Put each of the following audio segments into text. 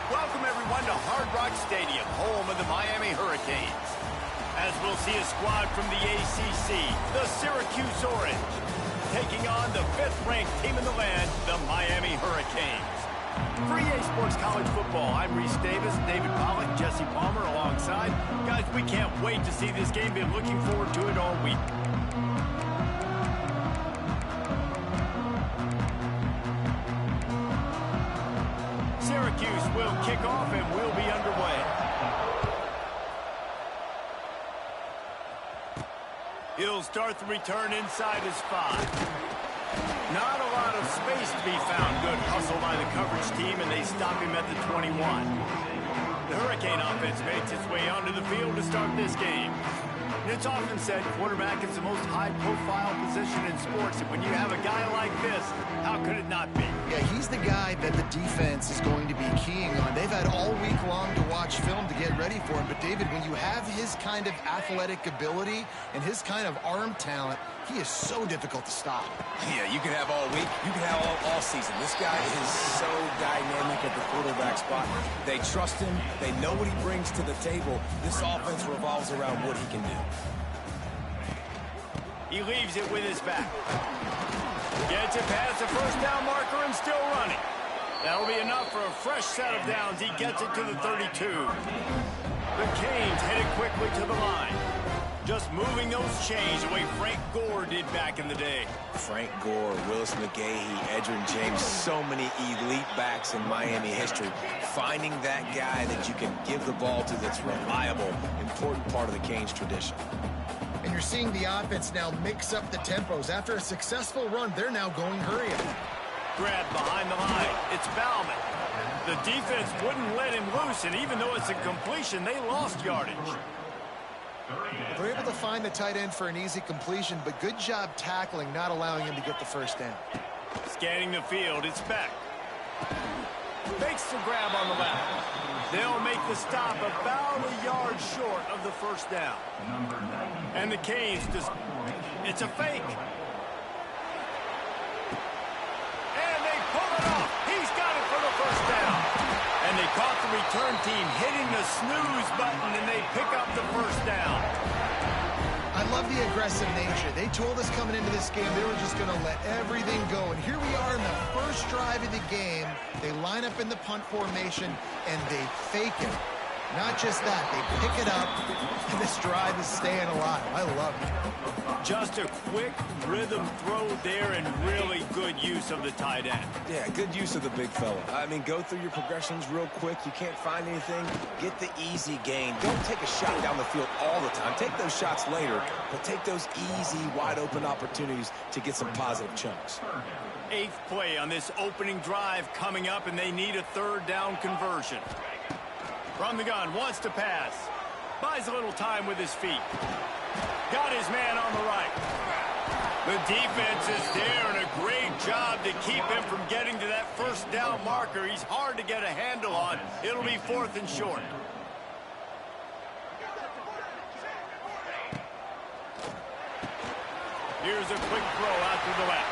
Welcome, everyone, to Hard Rock Stadium, home of the Miami Hurricanes. As we'll see a squad from the ACC, the Syracuse Orange, taking on the 5th-ranked team in the land, the Miami Hurricanes. For EA Sports College Football, I'm Reese Davis, David Pollack, Jesse Palmer alongside. Guys, we can't wait to see this game. Been looking forward to it all week. Syracuse will kick off and we'll be underway. He'll start the return inside his 5. Not a lot of space to be found. Good hustle by the coverage team, and they stop him at the 21. The Hurricane offense makes its way onto the field to start this game. And it's often said quarterback is the most high-profile position in sports, and when you have a guy like this, how could it not be? Yeah, he's the guy that the defense is going to be keying on. They've had all week long to watch film to get ready for him, but David, when you have his kind of athletic ability and his kind of arm talent, he is so difficult to stop. Yeah, you can have all week, you can have all season. This guy is so dynamic at the quarterback spot. They trust him, they know what he brings to the table. This offense revolves around what he can do. He leaves it with his back. Gets it past the first down marker and still running. That'll be enough for a fresh set of downs. He gets it to the 32. The Canes headed quickly to the line. Just moving those chains the way Frank Gore did back in the day. Frank Gore, Willis McGahee, Edgerrin James, so many elite backs in Miami history. Finding that guy that you can give the ball to that's reliable, important part of the Canes tradition. And you're seeing the offense now mix up the tempos. After a successful run, they're now going hurry up. Grabbed behind the line. It's Bauman. The defense wouldn't let him loose, and even though it's a completion, they lost yardage. They're able to find the tight end for an easy completion, but good job tackling, not allowing him to get the first down. Scanning the field, it's back. Makes the grab on the left. They'll make the stop about a yard short of the first down. And the Canes just, it's a fake. And they pull it off. He's got it for the first down. And they caught the return team hitting the snooze button, and they pick up the first down. I love the aggressive nature. They told us coming into this game they were just going to let everything go. And here we are in the first drive of the game. They line up in the punt formation, and they fake it. Not just that, they pick it up, and this drive is staying alive. I love it. Just a quick rhythm throw there and really good use of the tight end. Yeah, good use of the big fella. I mean, go through your progressions real quick. You can't find anything. Get the easy gain. Don't take a shot down the field all the time. Take those shots later, but take those easy, wide-open opportunities to get some positive chunks. 8th play on this opening drive coming up, and they need a 3rd down conversion. From the gun, wants to pass. Buys a little time with his feet. Got his man on the right. The defense is there, and a great job to keep him from getting to that first down marker. He's hard to get a handle on. It'll be 4th and short. Here's a quick throw out to the left.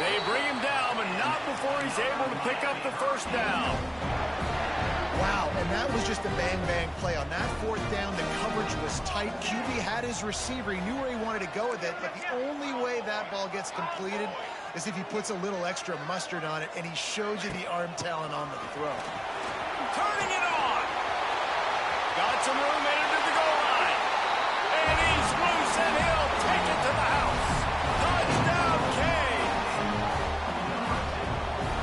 They bring him down, but not before he's able to pick up the first down. Wow, and that was just a bang-bang play. On that 4th down, the coverage was tight. QB had his receiver. He knew where he wanted to go with it, but the only way that ball gets completed is if he puts a little extra mustard on it, and he shows you the arm talent on the throw. Turning it on. Got some room headed to the goal line. And he's loose, and he'll take it to the house. Touchdown, Canes.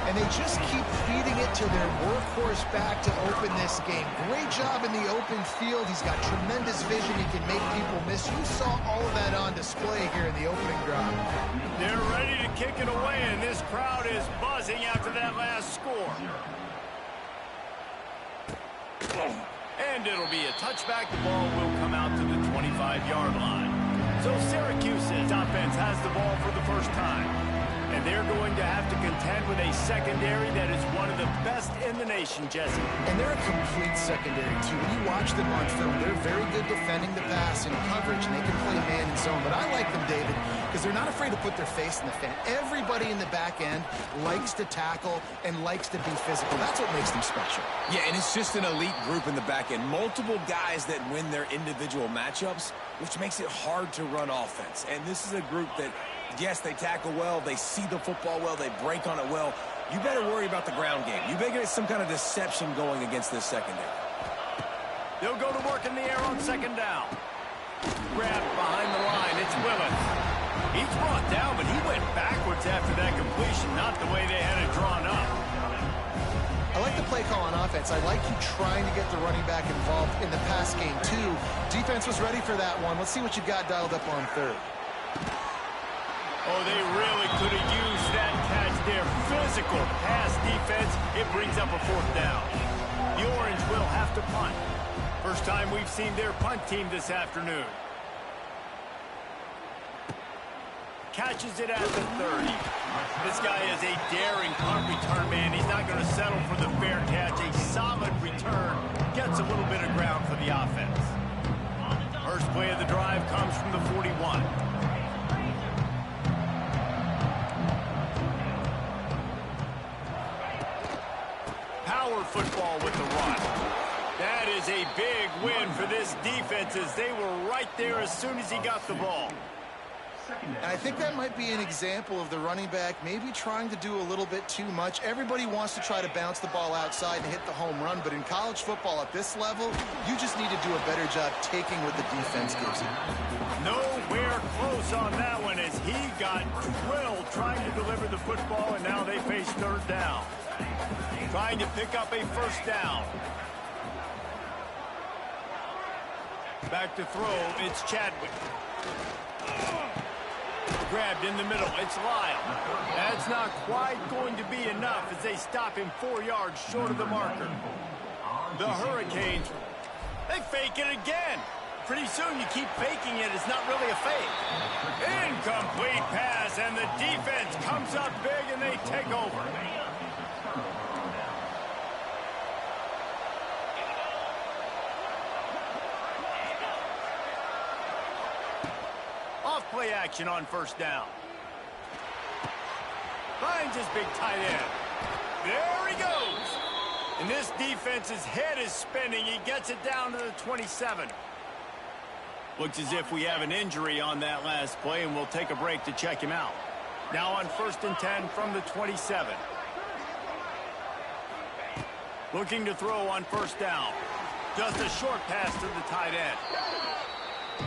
And they just keep feeding it to their workhorse back to open this game. Great job in the open field. He's got tremendous vision. He can make people miss. You saw all of that on display here in the opening drive. They're ready to kick it away, and this crowd is buzzing after that last score. And it'll be a touchback. The ball will come out to the 25-yard line. So Syracuse's offense has the ball for the first time. And they're going to have to contend with a secondary that is one of the best in the nation, Jesse. And they're a complete secondary, too. When you watch them on film, they're very good defending the pass and coverage, and they can play man and zone. But I like them, David, because they're not afraid to put their face in the fan. Everybody in the back end likes to tackle and likes to be physical. That's what makes them special. Yeah, and it's just an elite group in the back end. Multiple guys that win their individual matchups, which makes it hard to run offense. And this is a group that, yes, they tackle well, they see the football well, they break on it well. You better worry about the ground game. You better get some kind of deception going against this secondary. They'll go to work in the air on second down. Grabbed behind the line, it's Willis. He's brought down, but he went backwards after that completion, not the way they had it drawn up. I like the play call on offense. I like you trying to get the running back involved in the pass game, too. Defense was ready for that one. Let's see what you got dialed up on third. Oh, they really could have used that catch there. Physical pass defense. It brings up a fourth down. The Orange will have to punt. First time we've seen their punt team this afternoon. Catches it at the 30. This guy is a daring punt return man. He's not going to settle for the fair catch. A solid return. Gets a little bit of ground for the offense. First play of the drive comes from the 41. Power football with the run. That is a big win for this defense as they were right there as soon as he got the ball. And I think that might be an example of the running back maybe trying to do a little bit too much. Everybody wants to try to bounce the ball outside and hit the home run, but in college football at this level, you just need to do a better job taking what the defense gives you. Nowhere close on that one as he got drilled trying to deliver the football, and now they face third down. Trying to pick up a first down. Back to throw, it's Chadwick. Grabbed in the middle, it's Lyle. That's not quite going to be enough as they stop him 4 yards short of the marker. The Hurricanes, they fake it again. Pretty soon you keep faking it, it's not really a fake. Incomplete pass, and the defense comes up big and they take over. Play action on first down. Finds his big tight end. There he goes. And this defense's head is spinning. He gets it down to the 27. Looks as if we have an injury on that last play, and we'll take a break to check him out. Now on 1st and 10 from the 27. Looking to throw on first down. Just a short pass to the tight end.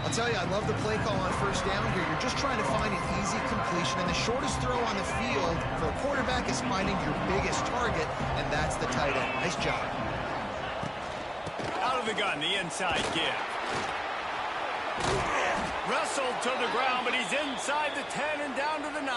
I'll tell you, I love the play call on first down here. You're just trying to find an easy completion, and the shortest throw on the field for a quarterback is finding your biggest target, and that's the tight end. Nice job. Out of the gun, the inside give. Wrestled to the ground, but he's inside the 10 and down to the 9.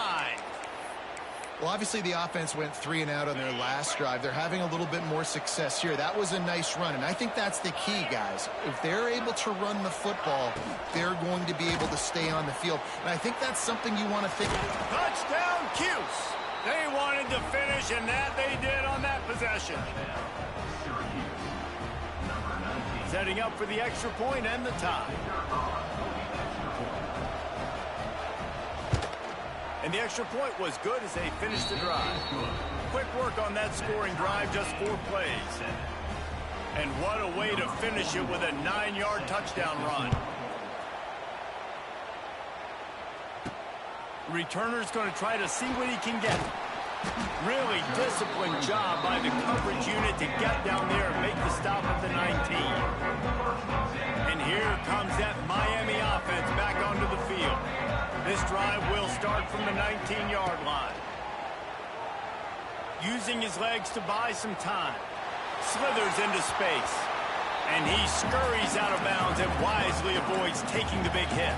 Well, obviously the offense went 3 and out on their last drive. They're having a little bit more success here. That was a nice run, and I think that's the key, guys. If they're able to run the football, they're going to be able to stay on the field. And I think that's something you want to think. Touchdown, Cuse. They wanted to finish, and that they did on that possession. Setting up for the extra point and the tie. And the extra point was good as they finished the drive. Quick work on that scoring drive, just 4 plays. And what a way to finish it with a 9-yard touchdown run. Returner's going to try to see what he can get. Really disciplined job by the coverage unit to get down there and make the stop at the 19. And here comes that Miami offense back onto the field. This drive will start from the 19-yard line. Using his legs to buy some time. Slithers into space. And he scurries out of bounds and wisely avoids taking the big hit.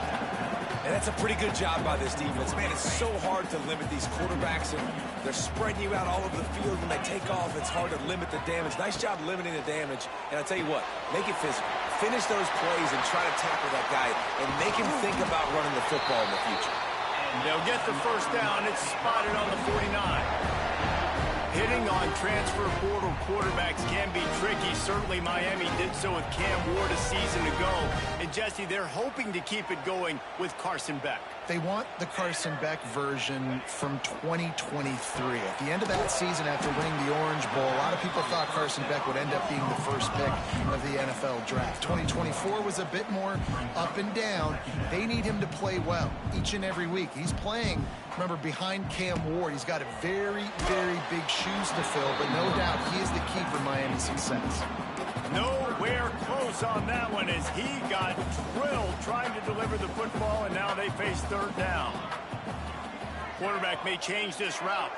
And that's a pretty good job by this defense. Man, it's so hard to limit these quarterbacks, and they're spreading you out all over the field. When they take off, it's hard to limit the damage. Nice job limiting the damage. And I'll tell you what, make it physical. Finish those plays and try to tackle that guy and make him think about running the football in the future. They'll get the first down. It's spotted on the 49. Hitting on transfer portal quarterbacks can be tricky. Certainly Miami did so with Cam Ward a season ago. And Jesse, they're hoping to keep it going with Carson Beck. They want the Carson Beck version from 2023. At the end of that season, after winning the Orange Bowl, a lot of people thought Carson Beck would end up being the first pick of the NFL draft. 2024 was a bit more up and down. They need him to play well each and every week. He's playing, remember, behind Cam Ward. He's got a very, very big shoes to fill, but no doubt he is the key for Miami's success. Nowhere close on that one as he got drilled trying to deliver the football, and now they face third down. Quarterback may change this route.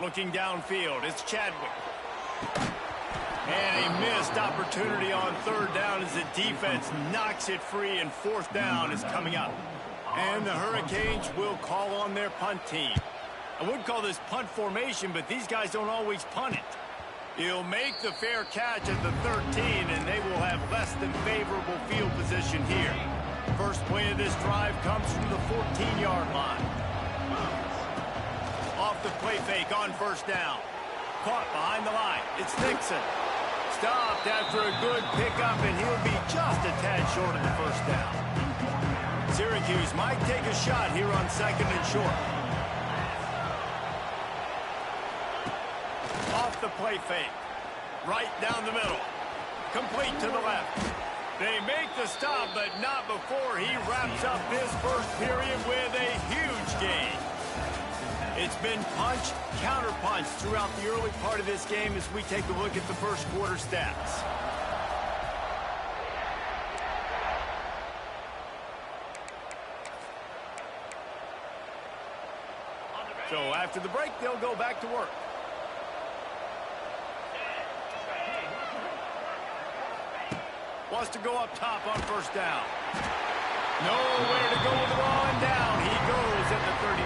Looking downfield, it's Chadwick. And a missed opportunity on third down as the defense knocks it free, and fourth down is coming up. And the Hurricanes will call on their punt team. I would call this punt formation, but these guys don't always punt it. He'll make the fair catch at the 13, and they will have less than favorable field position here. First play of this drive comes from the 14-yard line. Off the play fake on first down. Caught behind the line. It's Nixon. Stopped after a good pickup, and he'll be just a tad short of the first down. Syracuse might take a shot here on second and short. Off the play fake. Right down the middle. Complete to the left. They make the stop, but not before he wraps up this first period with a huge gain. It's been punch, counter punch throughout the early part of this game as we take a look at the first quarter stats. So after the break, they'll go back to work. Wants to go up top on first down. Nowhere to go with the ball, and down he goes at the 39.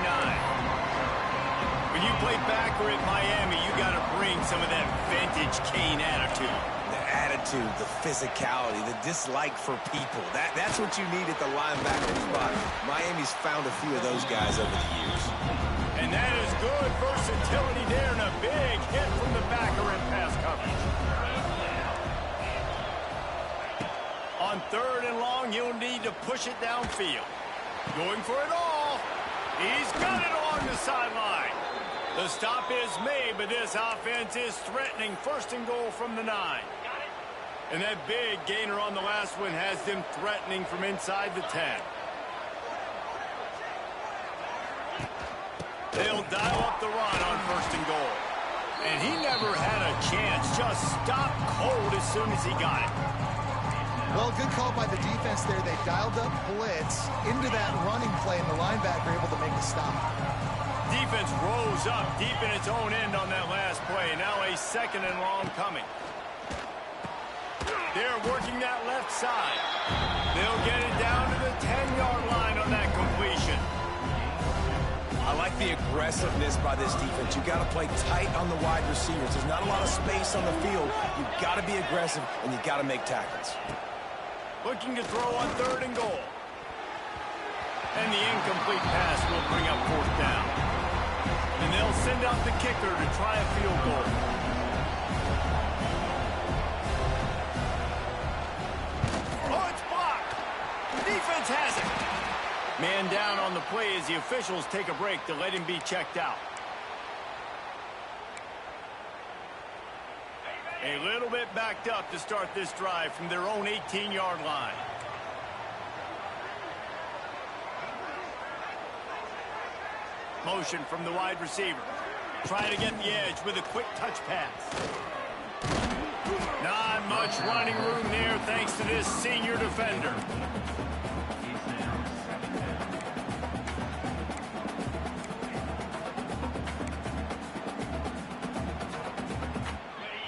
When you play backer at Miami, you got to bring some of that vintage Kane attitude. The attitude, the physicality, the dislike for people. That's what you need at the linebacker spot. Miami's found a few of those guys over the years. And that is good versatility there, and a big hit from the backer in pass coverage. On third and long, you'll need to push it downfield. Going for it all. He's got it along the sideline. The stop is made, but this offense is threatening first and goal from the 9. And that big gainer on the last one has them threatening from inside the 10. They'll dial up the run on first and goal. And he never had a chance. Just stopped cold as soon as he got it. Well, good call by the defense there. They dialed up blitz into that running play, and the linebacker able to make the stop. Defense rose up deep in its own end on that last play. Now a second and long coming. They're working that left side. They'll get it down to the 10-yard line on that completion. I like the aggressiveness by this defense. You got to play tight on the wide receivers. There's not a lot of space on the field. You've got to be aggressive, and you've got to make tackles. Looking to throw on third and goal. And the incomplete pass will bring up fourth down. And they'll send out the kicker to try a field goal. Oh, it's blocked. The defense has it. Man down on the play as the officials take a break to let him be checked out. A little bit backed up to start this drive from their own 18-yard line. Motion from the wide receiver. Trying to get the edge with a quick touch pass. Not much running room there thanks to this senior defender.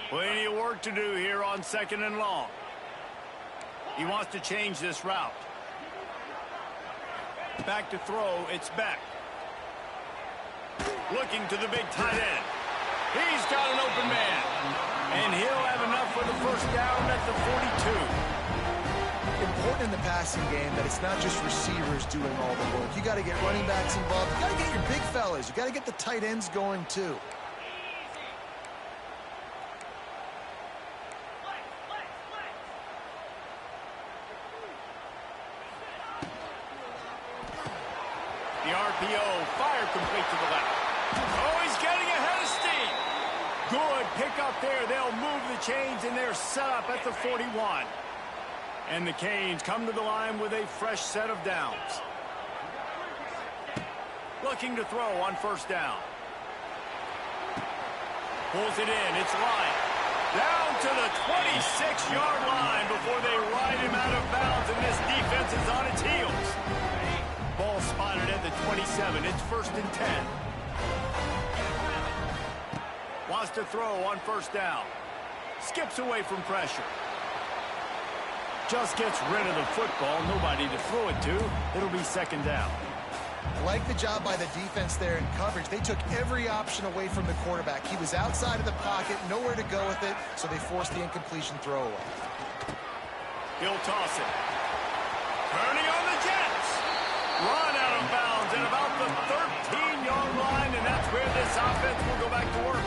Plenty of work to do here on second and long. He wants to change this route. Back to throw, it's Beck. Looking to the big tight end. He's got an open man. And he'll have enough for the first down at the 42. important in the passing game that it's not just receivers doing all the work. You got to get running backs involved. You got to get your big fellas. You got to get the tight ends going too. The RPO fired complete to the left. Oh, he's getting ahead of steam. Good pickup there. They'll move the chains, and they're set up at the 41. And the Canes come to the line with a fresh set of downs. Looking to throw on first down. Pulls it in. It's Light. Down to the 26-yard line before they ride him out of bounds, and this defense is on its heels. Ball spotted at the 27. It's 1st and 10. Wants to throw on first down. Skips away from pressure. Just gets rid of the football. Nobody to throw it to. It'll be 2nd down. I like the job by the defense there in coverage. They took every option away from the quarterback. He was outside of the pocket, nowhere to go with it, so they forced the incompletion throwaway. He'll toss it. Turning on the Jets. Run out of bounds at about the 13-yard line, and that's where this offense will go back to work.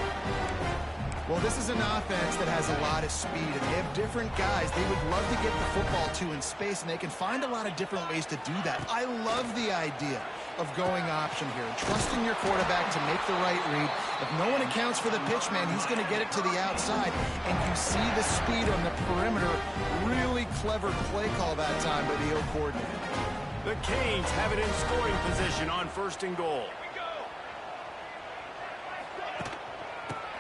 Well, this is an offense that has a lot of speed, and they have different guys they would love to get the football to in space, and they can find a lot of different ways to do that. I love the idea of going option here and trusting your quarterback to make the right read. If no one accounts for the pitch man, he's going to get it to the outside, and you see the speed on the perimeter. Really clever play call that time by the O coordinator. The Canes have it in scoring position on 1st and goal.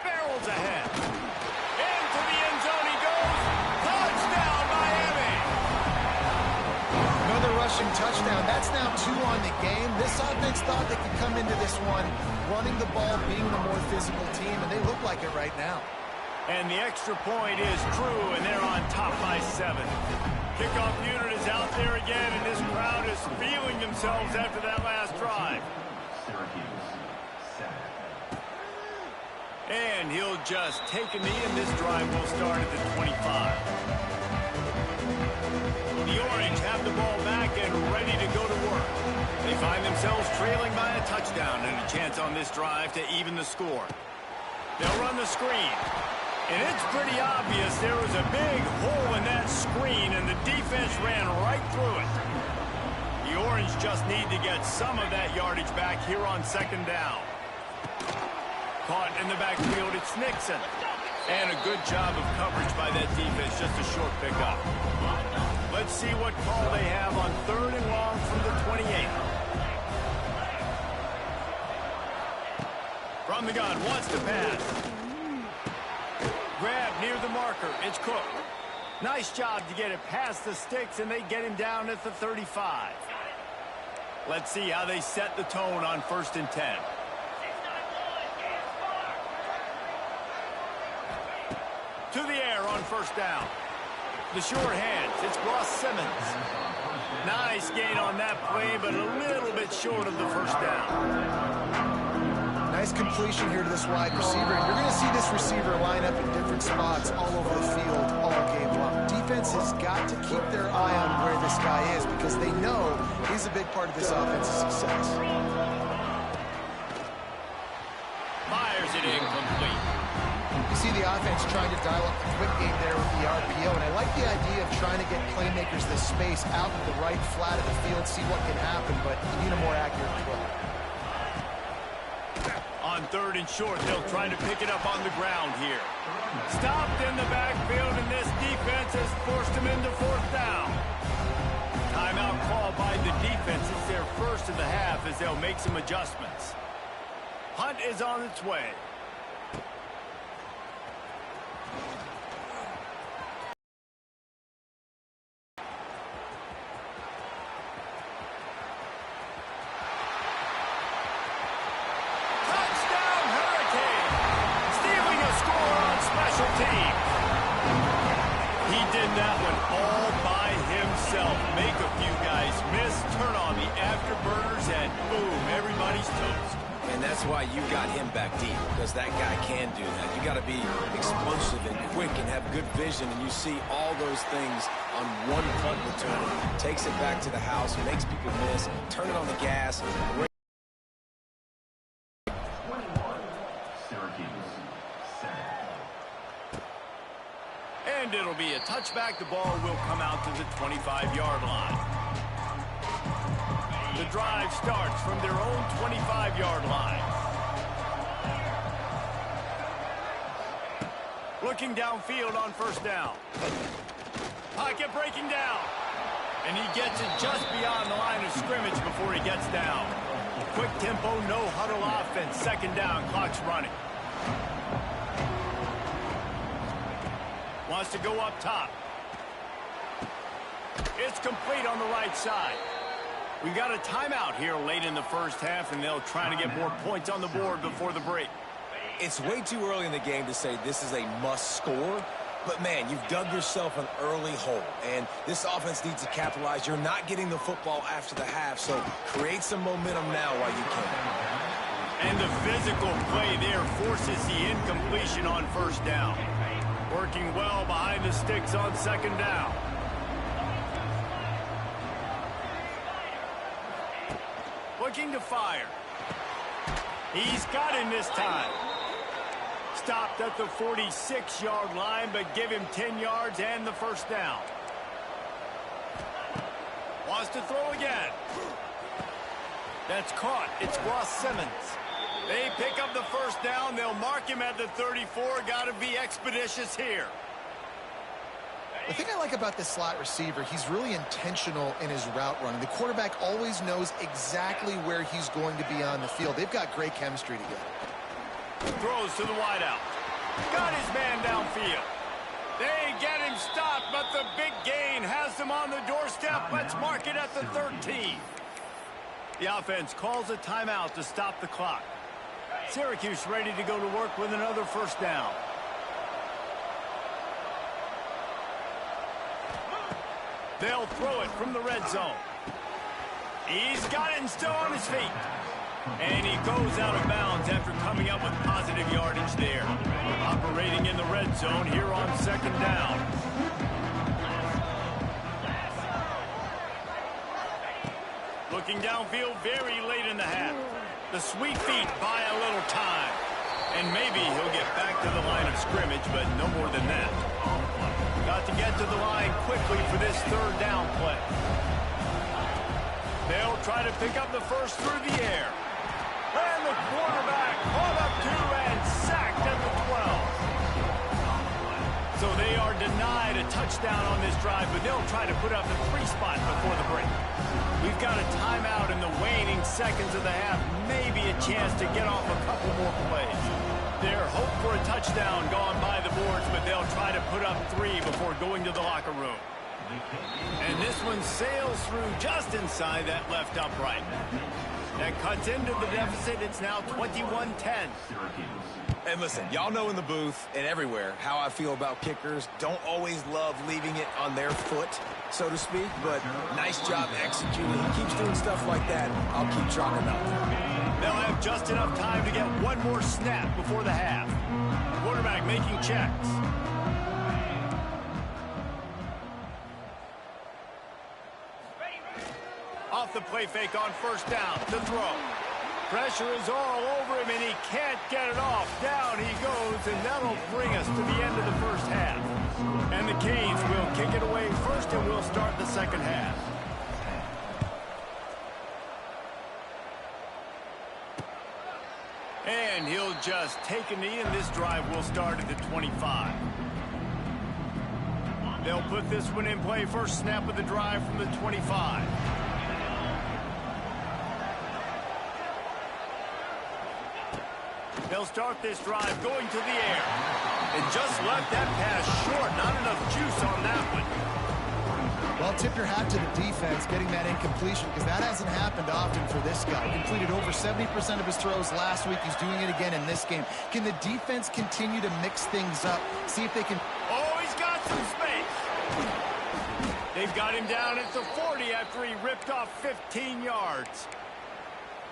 Barrels ahead. Into the end zone he goes. Touchdown, Miami! Another rushing touchdown. That's now 2 on the game. This offense thought they could come into this one running the ball, being the more physical team, and they look like it right now. And the extra point is true, and they're on top by 7. Kickoff unit is out there again, and this crowd is feeling themselves after that last drive. Syracuse, 7. And he'll just take a knee, and this drive will start at the 25. The Orange have the ball back and ready to go to work. They find themselves trailing by a touchdown and a chance on this drive to even the score. They'll run the screen. And it's pretty obvious there was a big hole in that screen, and the defense ran right through it. The Orange just need to get some of that yardage back here on 2nd down. Caught in the backfield, it's Nixon. And a good job of coverage by that defense, just a short pickup. Let's see what call they have on 3rd and long from the 28. From the gun, wants to pass. Grab near the marker. It's Cook. Nice job to get it past the sticks, and they get him down at the 35. Let's see how they set the tone on 1st and 10. To the air on first down. The short hands. It's Ross Simmons. Nice gain on that play, but a little bit short of the first down. Nice completion here to this wide receiver. And you're going to see this receiver line up in different spots all over the field all game long. Defense has got to keep their eye on where this guy is because they know he's a big part of this offense's success. Fires it incomplete. You see the offense trying to dial up the quick game there with the RPO, and I like the idea of trying to get playmakers this space out in the right flat of the field, see what can happen, but you need a more accurate throw. On 3rd and short, they'll try to pick it up on the ground here. Stopped in the backfield, and this defense has forced him into 4th down. Timeout called by the defense. It's their first of the half as they'll make some adjustments. Hunt is on its way. That one all by himself. Make a few guys miss, turn on the afterburners, and boom, everybody's toast. And that's why you got him back deep, because that guy can do that. You got to be explosive and quick and have good vision, and you see all those things on one punt return. Takes it back to the house, makes people miss, turn it on the gas. Syracuse, 7. And it'll be a touchback. The ball will come out to the 25-yard line. The drive starts from their own 25-yard line. Looking downfield on first down. Pocket breaking down. And he gets it just beyond the line of scrimmage before he gets down. Quick tempo, no huddle offense. Second down, clock's running. Wants to go up top. It's complete on the right side. We've got a timeout here late in the first half, and they'll try to get more points on the board before the break. It's way too early in the game to say this is a must score, but man, you've dug yourself an early hole, and this offense needs to capitalize. You're not getting the football after the half, so create some momentum now while you can. And the physical play there forces the incompletion on first down. Working well behind the sticks on second down. Looking to fire. He's got him this time. Stopped at the 46-yard line, but give him 10 yards and the first down. Wants to throw again. That's caught. It's Ross Simmons. They pick up the first down. They'll mark him at the 34. Got to be expeditious here. The thing I like about this slot receiver, he's really intentional in his route running. The quarterback always knows exactly where he's going to be on the field. They've got great chemistry together. Throws to the wideout. Got his man downfield. They get him stopped, but the big gain has them on the doorstep. Let's mark it at the 13. The offense calls a timeout to stop the clock. Syracuse ready to go to work with another first down. They'll throw it from the red zone. He's got it and still on his feet. And he goes out of bounds after coming up with positive yardage there. Operating in the red zone here on second down. Looking downfield very late in the half. The sweet feet buy a little time. And maybe he'll get back to the line of scrimmage, but no more than that. Got to get to the line quickly for this third down play. They'll try to pick up the first through the air. And the quarterback caught up to and sacked at the 12. So they are denied a touchdown on this drive, but they'll try to put up the 3 spot before the break. We've got a timeout in the waning seconds of the half. Maybe a chance to get off a couple more plays. Their hope for a touchdown gone by the boards, but they'll try to put up 3 before going to the locker room. And this one sails through just inside that left upright. That cuts into the deficit. It's now 21-10. And listen, y'all know in the booth and everywhere how I feel about kickers. Don't always love leaving it on their foot, so to speak, but nice job executing. He keeps doing stuff like that. I'll keep trotting him out there. They'll have just enough time to get one more snap before the half. Quarterback making checks. Off the play fake on first down to throw. Pressure is all over him, and he can't get it off. Down he goes, and that'll bring us to the end of the first half. And the Canes will kick it away first, and we'll start the second half. And he'll just take a knee, and this drive will start at the 25. They'll put this one in play. First snap of the drive from the 25. They'll start this drive going to the air. And just left that pass short. Not enough juice on that one. Well, tip your hat to the defense getting that incompletion, because that hasn't happened often for this guy. Completed over 70% of his throws last week. He's doing it again in this game. Can the defense continue to mix things up? See if they can... Oh, he's got some space. They've got him down at the 40 after he ripped off 15 yards.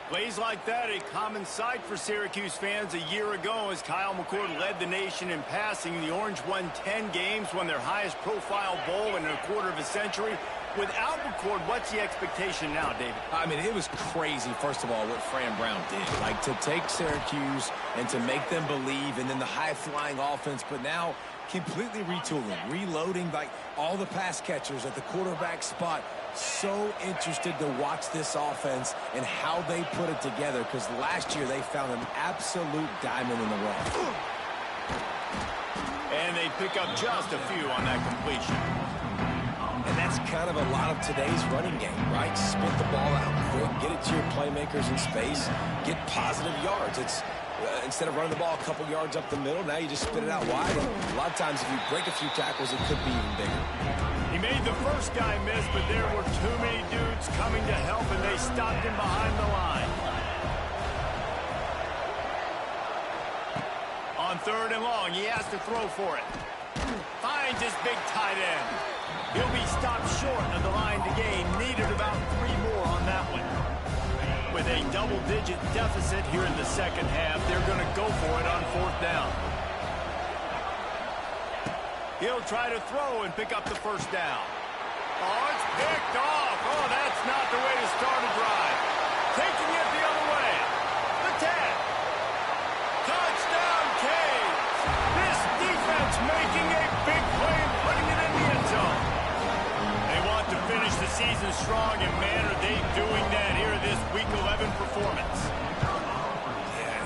Plays like that, a common sight for Syracuse fans a year ago as Kyle McCord led the nation in passing. The Orange won 10 games, won their highest profile bowl in a quarter of a century. Without McCord, what's the expectation now, David? I mean, it was crazy, first of all, what Fran Brown did. Like, to take Syracuse and to make them believe, and then the high-flying offense, but now completely retooling, reloading, like all the pass catchers at the quarterback spot. So interested to watch this offense and how they put it together, because last year they found an absolute diamond in the rough. And they pick up just a few on that completion. And that's kind of a lot of today's running game, right? Spit the ball out quick, get it to your playmakers in space, get positive yards. It's instead of running the ball a couple yards up the middle, now you just spit it out wide. And a lot of times if you break a few tackles, it could be even bigger. He made the first guy miss, but there were too many dudes coming to help, and they stopped him behind the line. On 3rd and long, he has to throw for it. Finds his big tight end. He'll be stopped short of the line to gain. Needed about 3 more on that one. With a double-digit deficit here in the second half, they're going to go for it on 4th down. He'll try to throw and pick up the first down. Oh, it's picked off. Oh, that's not the way to start a drive. Taking it the other way. The 10. Touchdown, Canes. This defense making a big play and putting it in the end zone. They want to finish the season strong, and man, are they doing that here this Week 11 performance.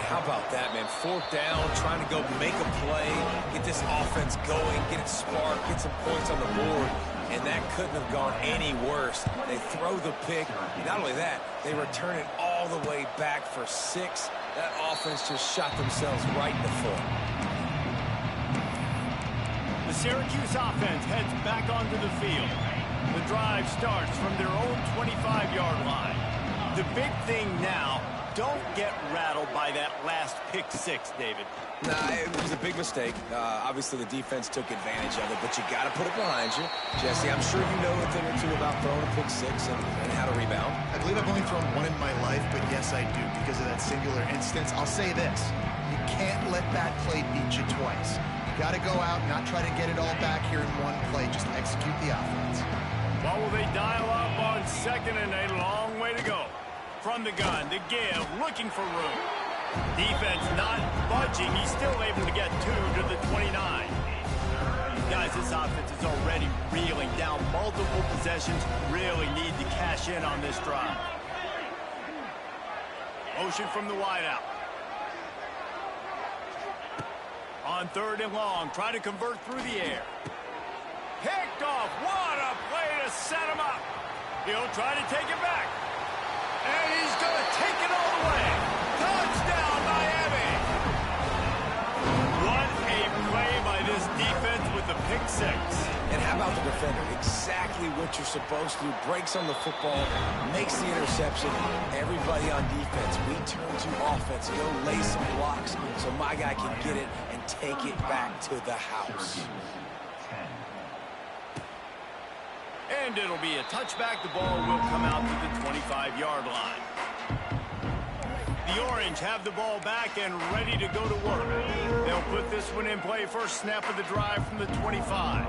How about that, man? 4th down, trying to go make a play, get this offense going, get it sparked, get some points on the board, and that couldn't have gone any worse. They throw the pick. Not only that, they return it all the way back for 6. That offense just shot themselves right in the foot. The Syracuse offense heads back onto the field. The drive starts from their own 25-yard line. The big thing now, don't get rattled by that last pick 6, David. Nah, it was a big mistake. Obviously, the defense took advantage of it, but you got to put it behind you. Jesse, I'm sure you know a thing or two about throwing a pick 6 and how to rebound. I believe I've only thrown one in my life, but yes, I do, because of that singular instance. I'll say this. You can't let that play beat you twice. You got to go out, not try to get it all back here in one play. Just execute the offense. What will they dial up on 2nd and a long way to go? From the gun, the give, looking for room. Defense not budging. He's still able to get 2 to the 29. Guys, this offense is already reeling down multiple possessions. Really need to cash in on this drive. Motion from the wideout. On 3rd and long, try to convert through the air. Picked off. What a play to set him up. He'll try to take it back. And he's going to take it all the way. Touchdown, Miami. What a play by this defense with the pick 6. And how about the defender? Exactly what you're supposed to do. Breaks on the football, makes the interception. Everybody on defense, we turn to offense. Go lay some blocks so my guy can get it and take it back to the house. And it'll be a touchback. The ball will come out to the 25-yard line. The Orange have the ball back and ready to go to work. They'll put this one in play. First snap of the drive from the 25.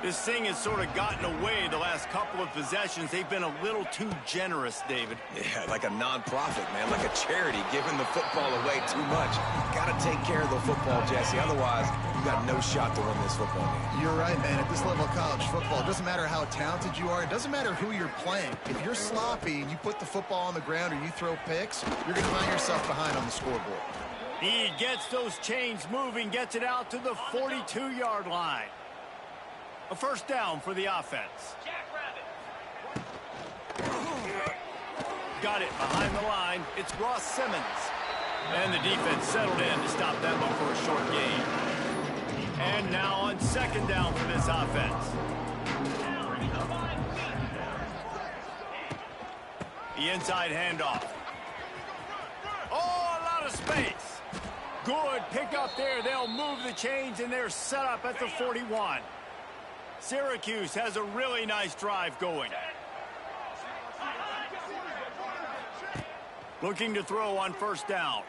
This thing has sort of gotten away the last couple of possessions. They've been a little too generous, David. Yeah, like a non-profit, man, like a charity, giving the football away too much. Got to take care of the football, Jesse. Otherwise, you got no shot to win this football game. You're right, man. At this level of college football, it doesn't matter how talented you are. It doesn't matter who you're playing. If you're sloppy and you put the football on the ground or you throw picks, you're going to find yourself behind on the scoreboard. He gets those chains moving, gets it out to the 42-yard line. A first down for the offense. Got it behind the line. It's Ross Simmons. And the defense settled in to stop that one for a short gain. And now on 2nd down for this offense. The inside handoff. Oh, a lot of space. Good pick up there. They'll move the chains, and they're set up at the 41. Syracuse has a really nice drive going. Looking to throw on first down.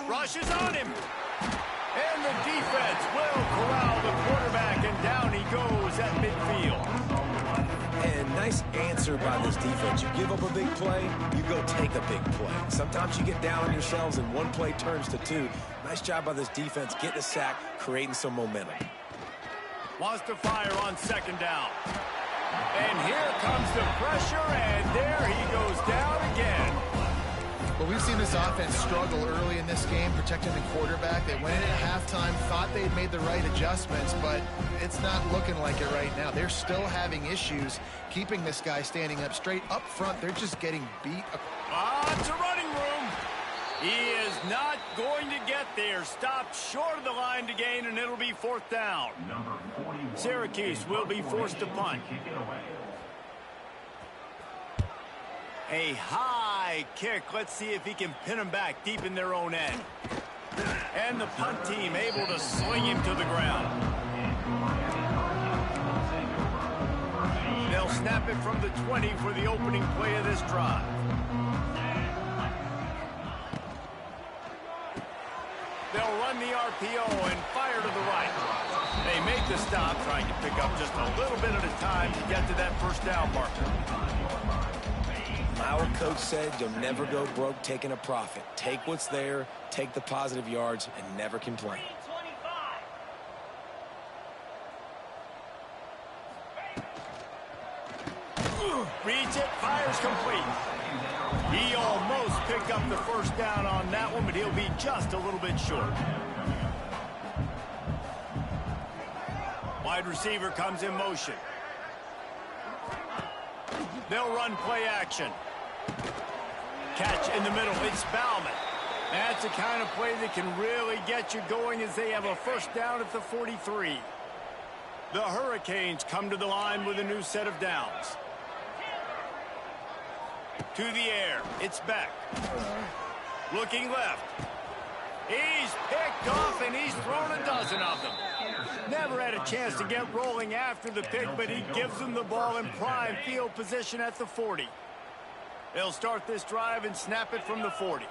Rushes on him. And the defense will corral the quarterback, and down he goes at midfield. And nice answer by this defense. You give up a big play, you go take a big play. Sometimes you get down on yourselves and one play turns to two. Nice job by this defense getting a sack, creating some momentum. Wants to fire on second down. And here comes the pressure, and there he goes down again. Well, we've seen this offense struggle early in this game, protecting the quarterback. They went in at halftime, thought they'd made the right adjustments, but it's not looking like it right now. They're still having issues keeping this guy standing up straight. Up front, they're just getting beat. It's a running room. He is not going to get there. Stopped short of the line to gain, and it'll be fourth down. Syracuse will be forced to punt. A high kick. Let's see if he can pin him back deep in their own end. And the punt team able to sling him to the ground. They'll snap it from the 20 for the opening play of this drive. They'll run the RPO and fire to the right. They make the stop, trying to pick up just a little bit at a time to get to that first down marker. Our coach said you'll never go broke taking a profit. Take what's there, take the positive yards, and never complain. Reads it, fires complete. He almost picked up the first down on that one, but he'll be just a little bit short. Wide receiver comes in motion. They'll run play action. Catch in the middle. It's Bauman. That's the kind of play that can really get you going as they have a first down at the 43. The Hurricanes come to the line with a new set of downs. To the air. It's Beck. Looking left. He's picked off, and he's thrown a dozen of them. Never had a chance to get rolling after the pick, but he gives them the ball in prime field position at the 40. They'll start this drive and snap it from the 40.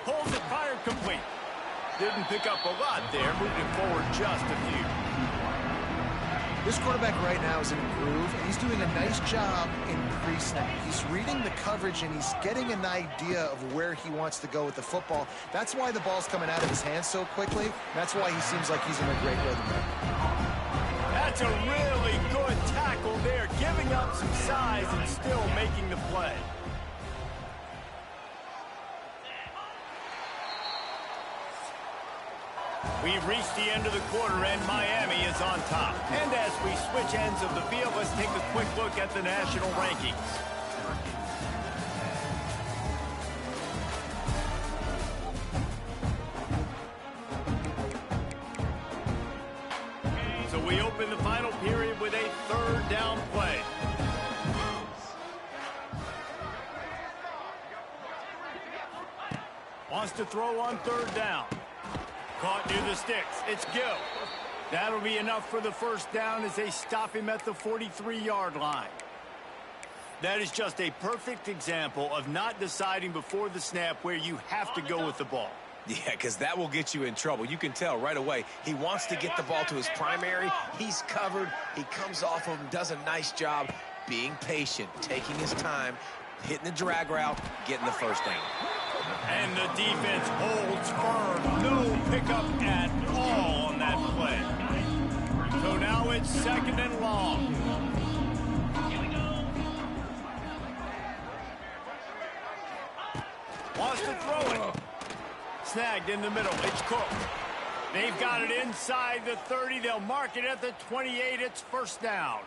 Pulls it, fired complete. Didn't pick up a lot there, moved it forward just a few. This quarterback right now is in a groove, and he's doing a nice job in pre-snap. He's reading the coverage, and he's getting an idea of where he wants to go with the football. That's why the ball's coming out of his hands so quickly. That's why he seems like he's in a great rhythm. That's a really good tackle there, giving up some size and still making the play. We've reached the end of the quarter, and Miami is on top. And as we switch ends of the field, let's take a quick look at the national rankings. So we open the final period with a third down play. Wants to throw on third down. Caught near the sticks. It's Gill. That'll be enough for the first down as they stop him at the 43-yard line. That is just a perfect example of not deciding before the snap where you have to go with the ball. Yeah, because that will get you in trouble. You can tell right away. He wants to get the ball to his primary. He's covered. He comes off of him, does a nice job being patient, taking his time, hitting the drag route, getting the first down. And the defense holds firm. No pickup at all on that play. So now it's second and long. Wants to throw it. Snagged in the middle. It's Cook. They've got it inside the 30. They'll mark it at the 28. It's first down.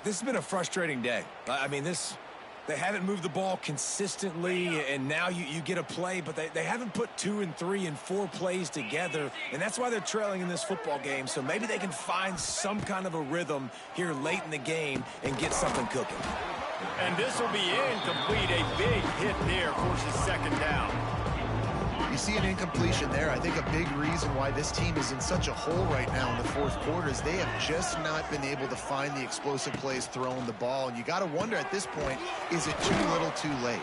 This has been a frustrating day. I mean, they haven't moved the ball consistently, and now you get a play, but they haven't put 2 and 3 and 4 plays together, and that's why they're trailing in this football game. So maybe they can find some kind of a rhythm here late in the game and get something cooking. And this will be incomplete. A big hit there forces second down. You see an incompletion there. I think a big reason why this team is in such a hole right now in the fourth quarter is they have just not been able to find the explosive plays throwing the ball. And you got to wonder at this point, is it too little too late?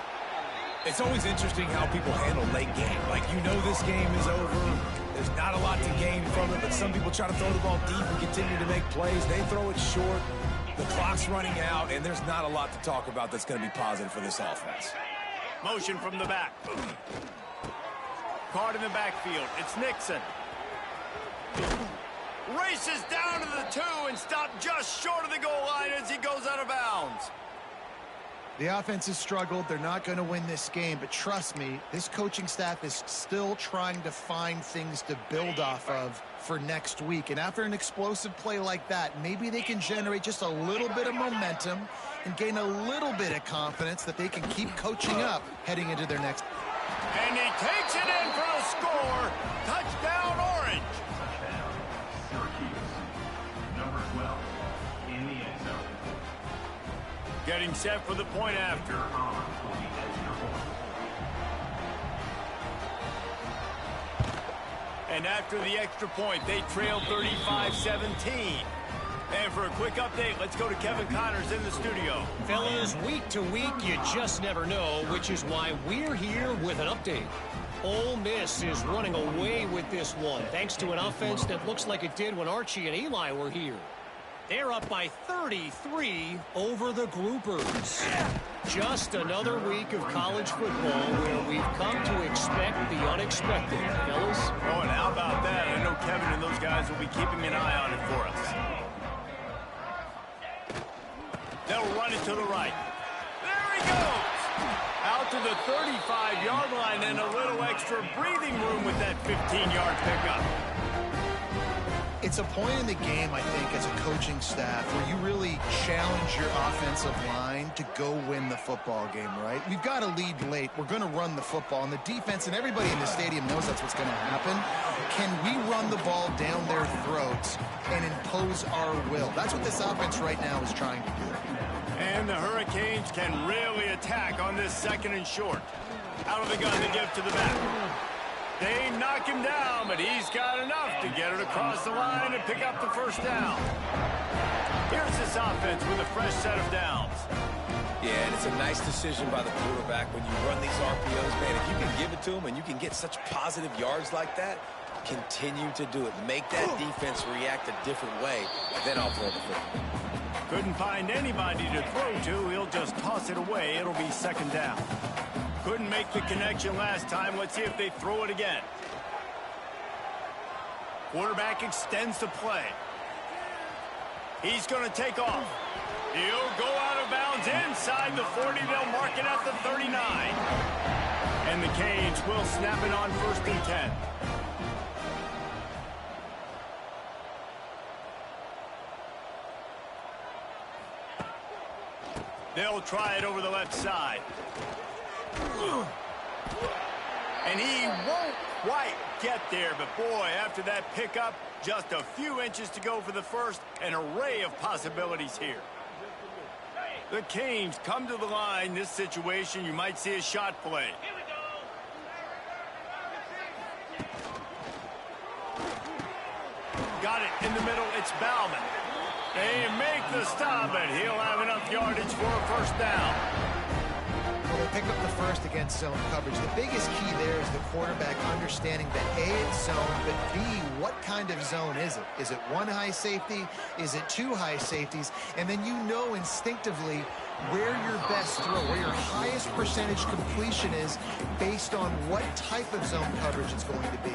It's always interesting how people handle late game. Like, you know this game is over. There's not a lot to gain from it, but some people try to throw the ball deep and continue to make plays. They throw it short. The clock's running out, and there's not a lot to talk about that's going to be positive for this offense. Motion from the back. Card in the backfield. It's Nixon. Races down to the 2 and stopped just short of the goal line as he goes out of bounds. The offense has struggled. They're not going to win this game, but trust me, this coaching staff is still trying to find things to build off of for next week. And after an explosive play like that, maybe they can generate just a little bit of momentum and gain a little bit of confidence that they can keep coaching up heading into their next. And he takes it in for a score. Touchdown, Orange. Touchdown, Syracuse. Number 12 in the end zone. Getting set for the point after. On will be extra point. And after the extra point, they trail 35-17. And for a quick update, let's go to Kevin Connors in the studio. Fellas, week to week, you just never know, which is why we're here with an update. Ole Miss is running away with this one, thanks to an offense that looks like it did when Archie and Eli were here. They're up by 33 over the Groupers. Just another week of college football where we've come to expect the unexpected, fellas. Oh, and how about that? I know Kevin and those guys will be keeping an eye on it for us. They'll run it to the right. There he goes! Out to the 35-yard line and a little extra breathing room with that 15-yard pickup. It's a point in the game, I think, as a coaching staff where you really challenge your offensive line to go win the football game, right? We've got to lead late. We're going to run the football. And the defense and everybody in the stadium knows that's what's going to happen. Can we run the ball down their throats and impose our will? That's what this offense right now is trying to do. And the Hurricanes can really attack on this 2nd and short. Out of the gun to give to the back. They knock him down, but he's got enough to get it across the line and pick up the first down. Here's this offense with a fresh set of downs. Yeah, and it's a nice decision by the quarterback when you run these RPOs, man. If you can give it to him and you can get such positive yards like that, continue to do it. Make that defense react a different way, then I'll throw the football. Couldn't find anybody to throw to. He'll just toss it away. It'll be 2nd down. Couldn't make the connection last time. Let's see if they throw it again. Quarterback extends the play. He's going to take off. He'll go out of bounds inside the 40. They'll mark it at the 39. And the Canes will snap it on 1st and 10. They'll try it over the left side. And he won't quite get there, but boy, after that pickup, just a few inches to go for the first, an array of possibilities here. The Canes come to the line. This situation, you might see a shot play. Got it in the middle. It's Bauman. They make the stop, and he'll have enough yardage for a first down. Well, they pick up the first against zone coverage. The biggest key there is the quarterback understanding that A, it's zone, but B, what kind of zone is it? Is it one high safety? Is it two high safeties? And then you know instinctively where your best throw, where your highest percentage completion is based on what type of zone coverage it's going to be.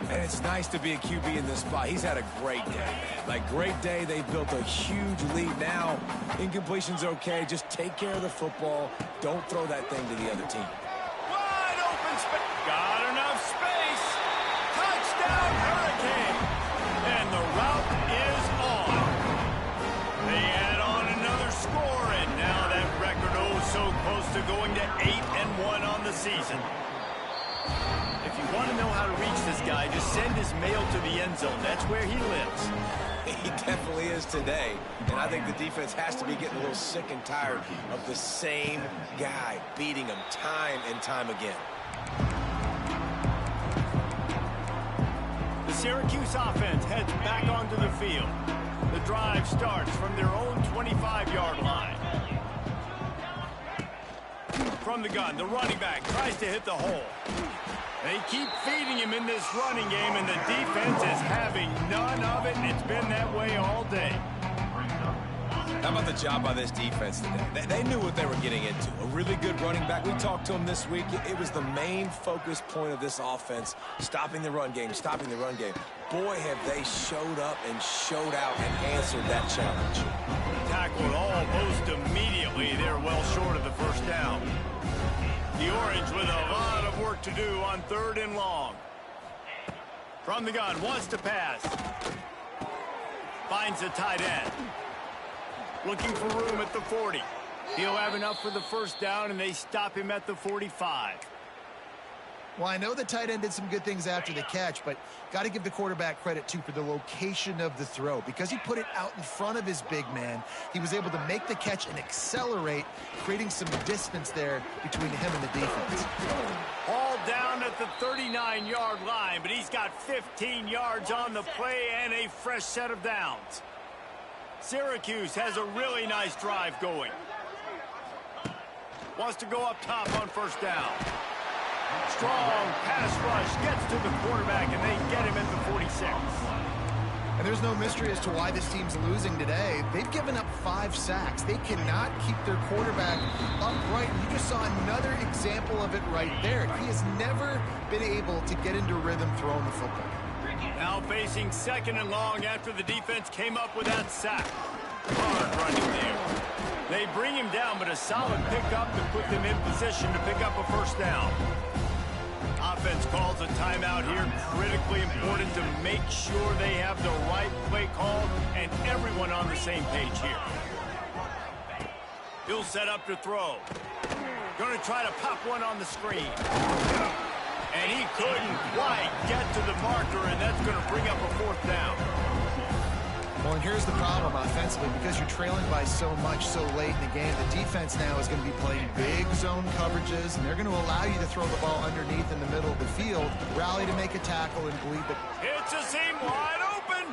And it's nice to be a QB in this spot. He's had a great day, man. Like, great day. They've built a huge lead now. Incompletion's okay. Just take care of the football. Don't throw that thing to the other team. Wide open space. Got enough space. Touchdown, Hurricane. And the route is on. They add on another score, and now that record so close to going to 8-1 on the season. If you want to know how to reach this guy, just send his mail to the end zone. That's where he lives. He definitely is today. And I think the defense has to be getting a little sick and tired of the same guy beating him time and time again. Syracuse offense heads back onto the field. The drive starts from their own 25-yard line. From the gun, the running back tries to hit the hole. They keep feeding him in this running game, and the defense is having none of it, and it's been that way all day. How about the job by this defense today? They knew what they were getting into. A really good running back. We talked to him this week. It was the main focus point of this offense, stopping the run game, stopping the run game. Boy, have they showed up and showed out and answered that challenge. Tackled almost immediately. They're well short of the first down. The Orange with a lot of work to do on 3rd and long. From the gun, wants to pass. Finds the tight end. Looking for room at the 40. He'll have enough for the first down, and they stop him at the 45. Well, I know the tight end did some good things after the catch, but got to give the quarterback credit, too, for the location of the throw. Because he put it out in front of his big man, he was able to make the catch and accelerate, creating some distance there between him and the defense. All down at the 39-yard line, but he's got 15 yards on the play and a fresh set of downs. Syracuse has a really nice drive going. Wants to go up top on first down. Strong pass rush gets to the quarterback, and they get him at the 46. And there's no mystery as to why this team's losing today. They've given up 5 sacks. They cannot keep their quarterback upright. You just saw another example of it right there. He has never been able to get into rhythm throwing the football. Now facing 2nd and long after the defense came up with that sack. Hard running there. They bring him down, but a solid pickup to put them in position to pick up a first down. Offense calls a timeout here. Critically important to make sure they have the right play call and everyone on the same page here. He'll set up to throw. Going to try to pop one on the screen. And he couldn't quite get to the marker, and that's going to bring up a 4th down. Well, and here's the problem offensively. Because you're trailing by so much so late in the game, the defense now is going to be playing big zone coverages, and they're going to allow you to throw the ball underneath in the middle of the field, rally to make a tackle, and bleed the... It's a seam wide open.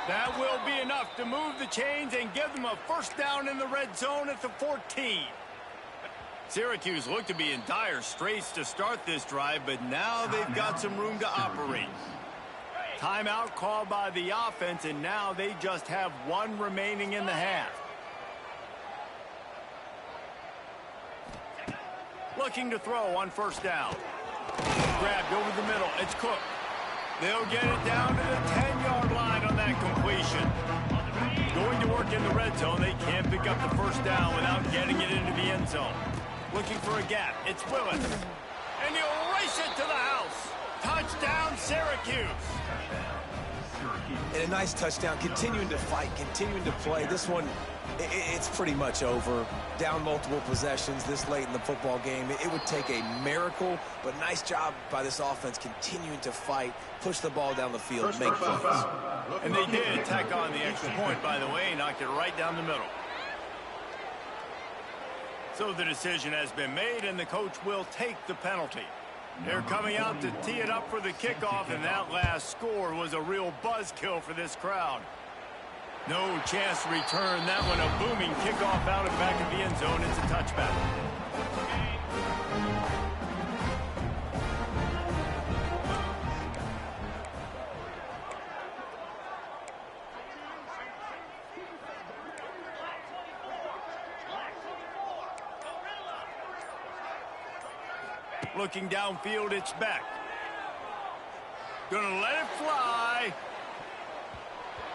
That will be enough to move the chains and give them a first down in the red zone at the 14. Syracuse looked to be in dire straits to start this drive, but now they've got some room to operate. Timeout called by the offense, and now they just have 1 remaining in the half. Looking to throw on first down. Grabbed over the middle. It's Cook. They'll get it down to the 10-yard line on that completion. Going to work in the red zone. They can't pick up the first down without getting it into the end zone. Looking for a gap. It's Willis. And he'll race it to the house. Touchdown, Syracuse. And a nice touchdown, continuing to fight, continuing to play. This one, it's pretty much over. Down multiple possessions this late in the football game. It would take a miracle, but nice job by this offense continuing to fight, push the ball down the field, make plays. And they did tack on the extra point, by the way, knocked it right down the middle. So the decision has been made, and the coach will take the penalty. They're coming out to tee it up for the kickoff, and that last score was a real buzzkill for this crowd. No chance to return that one. A booming kickoff out of the back of the end zone. It's a touchback. Looking downfield, it's Beck. Gonna let it fly.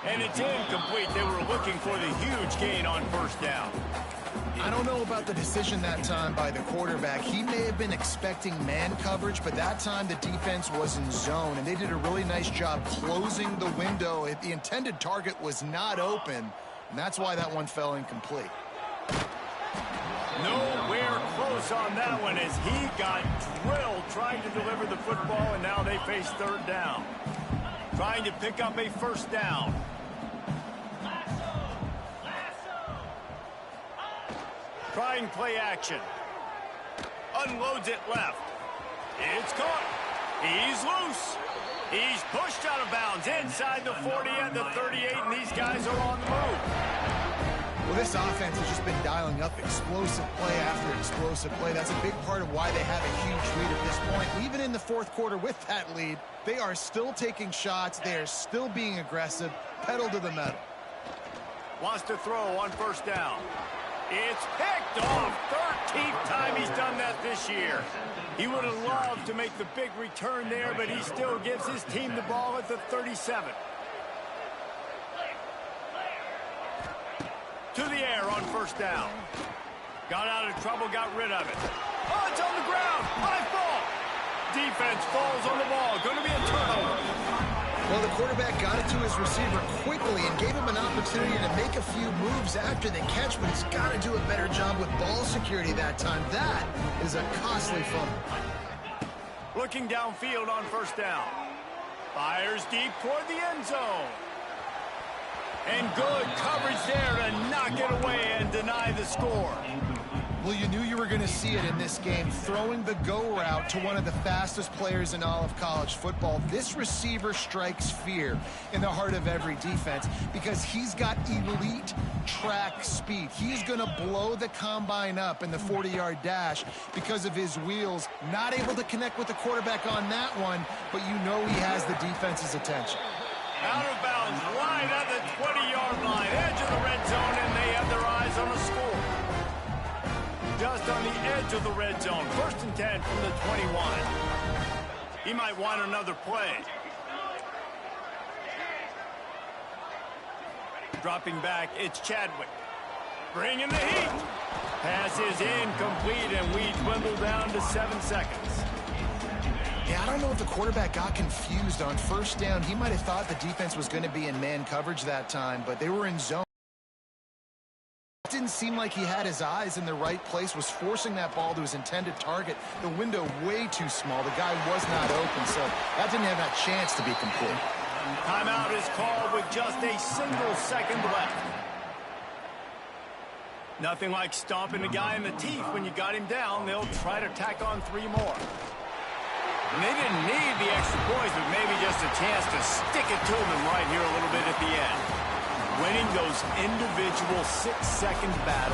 And it's incomplete. They were looking for the huge gain on first down. I don't know about the decision that time by the quarterback. He may have been expecting man coverage, but that time the defense was in zone, and they did a really nice job closing the window. The intended target was not open, and that's why that one fell incomplete. Nowhere close on that one as he got drilled trying to deliver the football, and now they face 3rd down. Trying to pick up a first down. Trying play action. Unloads it left. It's caught. He's loose. He's pushed out of bounds inside the 40 and the 38, and these guys are on the move. Well, this offense has just been dialing up explosive play after explosive play. That's a big part of why they have a huge lead at this point. Even in the fourth quarter with that lead, they are still taking shots. They are still being aggressive. Pedal to the metal. Wants to throw on first down. It's picked off. 13th time he's done that this year. He would have loved to make the big return there, but he still gives his team the ball at the 37. To the air on first down. Got out of trouble, got rid of it. Oh, it's on the ground. High ball. Defense falls on the ball. Going to be a turnover. Well, the quarterback got it to his receiver quickly and gave him an opportunity to make a few moves after the catch, but he's got to do a better job with ball security that time. That is a costly fumble. Looking downfield on first down. Fires deep toward the end zone. And good coverage there to knock it away and deny the score. Well, you knew you were going to see it in this game, throwing the go route to one of the fastest players in all of college football. This receiver strikes fear in the heart of every defense because he's got elite track speed. He's going to blow the combine up in the 40-yard dash because of his wheels. Not able to connect with the quarterback on that one, but you know he has the defense's attention. Out of bounds, right at the 20-yard line, edge of the red zone, and they have their eyes on the score. Just on the edge of the red zone. 1st and 10 from the 21. He might want another play. Dropping back, it's Chadwick. Bringing the heat. Pass is incomplete, and we dwindle down to 7 seconds. Yeah, I don't know if the quarterback got confused on first down. He might have thought the defense was going to be in man coverage that time, but they were in zone. It didn't seem like he had his eyes in the right place, was forcing that ball to his intended target. The window way too small. The guy was not open, so that didn't have that chance to be complete. Timeout is called with just a single second left. Nothing like stomping the guy in the teeth when you got him down. They'll try to tack on 3 more. And they didn't need the extra points, but maybe just a chance to stick it to them right here a little bit at the end. Winning those individual 6-second battles.